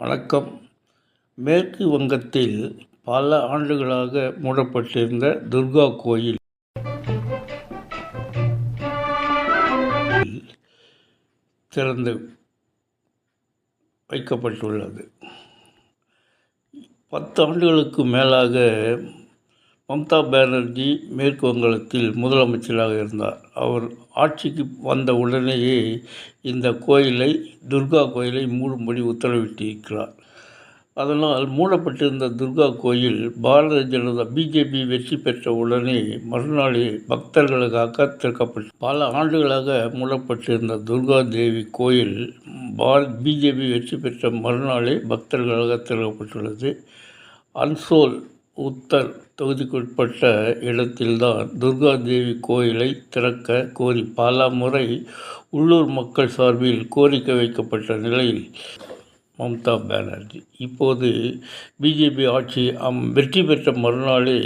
வணக்கம். மேற்கு வங்கத்தில் பல ஆண்டுகளாக மூடப்பட்டிருந்த துர்கா கோயில் திறந்து வைக்கப்பட்டுள்ளது. 10 ஆண்டுகளுக்கு மேலாக மம்தா பானர்ஜி மேற்கு வங்கத்தில் முதலமைச்சராக இருந்தார். அவர் ஆட்சிக்கு வந்த உடனேயே இந்த துர்கா கோயிலை மூடும்படி உத்தரவிட்டிருக்கிறார். அதனால் மூடப்பட்டிருந்த துர்கா கோயில் பாரதிய ஜனதா பிஜேபி வெற்றி பெற்ற உடனே மறுநாளே பக்தர்களுக்காக திறக்கப்பட்டு, பல ஆண்டுகளாக மூடப்பட்டிருந்த துர்கா தேவி கோயில் பிஜேபி வெற்றி பெற்ற மறுநாளே பக்தர்களாக திறக்கப்பட்டுள்ளது. அன்சோல் உத்தர் தொகுதிக்குட்பட்ட இடத்தில்தான் துர்கா தேவி கோயிலை திறக்க கோரி பல முறை உள்ளூர் மக்கள் சார்பில் கோரிக்கை வைக்கப்பட்ட நிலையில் மம்தா பானர்ஜி இப்போது பிஜேபி ஆட்சி வெற்றி பெற்ற மறுநாளே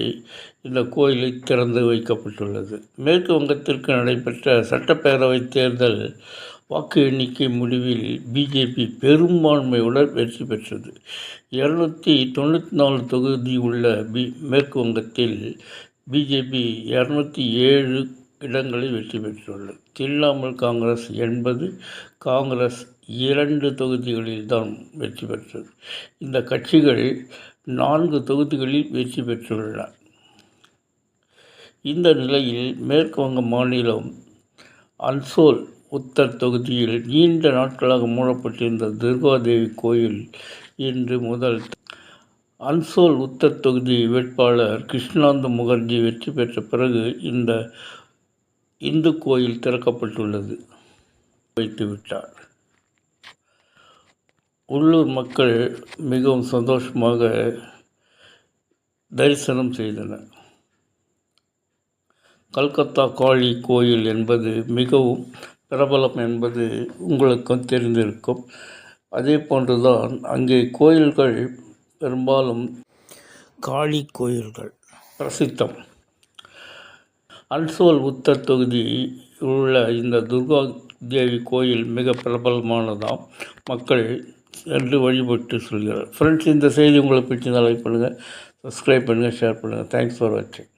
இந்த கோயிலை திறந்து வைக்கப்பட்டுள்ளது. மேற்கு வங்கத்திற்கு நடைபெற்ற சட்டப்பேரவை தேர்தல் வாக்கு எண்ணிக்கை முடிவில் பிஜேபி பெரும்பான்மையுடன் வெற்றி பெற்றது. 294 தொகுதி உள்ள மேற்கு வங்கத்தில் பிஜேபி 207 இடங்களில் வெற்றி பெற்றுள்ளது. திரிணாமுல் காங்கிரஸ் 80, காங்கிரஸ் 2 தொகுதிகளில் தான் வெற்றி பெற்றது. இந்த கட்சிகள் 4 தொகுதிகளில் வெற்றி பெற்றுள்ளன. இந்த நிலையில் மேற்கு வங்க மாநிலம் அன்சோல் உத்தர் தொகுதியில் நீண்ட நாட்களாக மூடப்பட்டிருந்த துர்கா தேவி கோயில் இன்று முதல் அன்சோல் உத்தர் தொகுதி வேட்பாளர் கிருஷ்ணானந்த் முகர்ஜி வெற்றி பெற்ற பிறகு இந்த இந்து கோயில் திறக்கப்பட்டுள்ளது வைத்துவிட்டார். உள்ளூர் மக்கள் மிகவும் சந்தோஷமாக தரிசனம் செய்தனர். கல்கத்தா காளி கோயில் என்பது மிகவும் பிரபலம் என்பது உங்களுக்கும் தெரிந்திருக்கும். அதே போன்றுதான் அங்கே கோயில்கள் பெரும்பாலும் காளி கோயில்கள் பிரசித்தம். அன்சோல் உத்தர் தொகுதி உள்ள இந்த துர்கா தேவி கோயில் மிக பிரபலமானதாம். மக்கள் சென்று வழிபட்டு சொல்கிறார். ஃப்ரெண்ட்ஸ், இந்த செய்தி உங்களுக்கு பிடிச்சிருந்தால் லைக் பண்ணுங்கள், சப்ஸ்கிரைப் பண்ணுங்கள், ஷேர் பண்ணுங்கள். தேங்க்ஸ் ஃபார் வாட்சிங்.